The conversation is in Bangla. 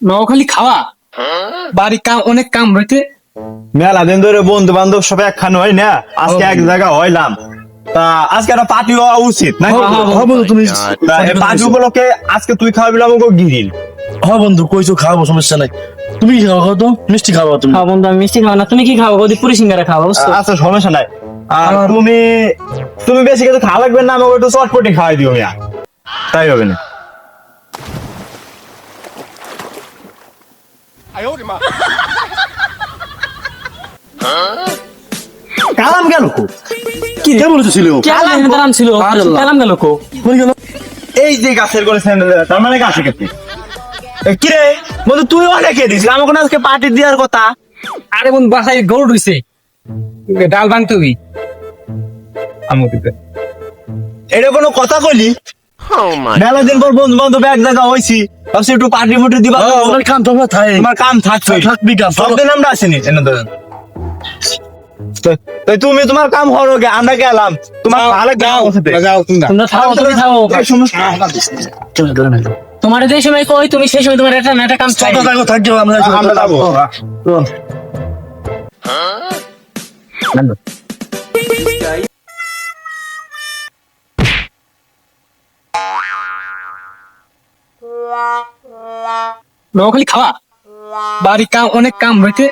নখালি খাওয়া বাড়ি কাম অনেক কাম রয়েছে। মেলা দিন ধরে বন্ধু বান্ধব সব একখান হয় না, আজকে এক জায়গা হইলাম। তা আজকে একটা পার্টি হওয়া উচিত নাকি? হ্যাঁ বন্ধু তুমি তা এই পার্টি উপলক্ষে আজকে তুই খাওয়াবি আমাকে গিরিল। হ্যাঁ বন্ধু কইছো খাবো, সমস্যা নাই। তুমি কি খাও খাও তো? মিষ্টি খাওয়া তুমি? খাও বন্ধু, আমি মিষ্টি খাবো না, তুমি কি খাবো? ওদি পুরি সিঙ্গারা খাবো বুঝছো? আচ্ছা সমস্যা নাই। আর তুমি তুমি বেশি কিছু খাওয়া লাগবে না, আমাকে একটু চটপটি খাওয়াই দিও মিয়া, তাই হবে না? কালাম গেল কো? কি কে বলেছিল? কালাম ছিল, কালাম গেল কো? কই গেল? এই যে গাছের করে স্যান্ডেল, তার মানে গাছে কেটে। কি রে বন্ধু, তুই অনেকে দিস আমাকে না আজকে পার্টি দেওয়ার কথা। আরে বন্ধু বাসায় গরু রইছে, ডাল ভাঙতে হবি। আমাকে এটা কোনো কথা কইলি? মেলা দিন পর বন্ধু বান্ধব এক জায়গা হইছি, ভাবছি একটু পার্টি ফুটি দিবা। আমার কাম তো থাই। তোমার কাম থাকছে, থাকবি কাম। সব দিন আমরা আসিনি এনে ধরেন। তাই তুমি তোমার কাম করো গে, আমরা গেলাম তোমার ভালো যাও গাও। তোমরা থাও, তুমি থাও। চল ধরে না। তোমার যে সময় কই তুমি সেই সময় তোমার একটা না একটা কাম চাই। কথা থাকো থাকবে আমরা আমরা যাবো। চল। নখালি খাওয়া বাড়ি কাম অনেক কাম রয়েছে।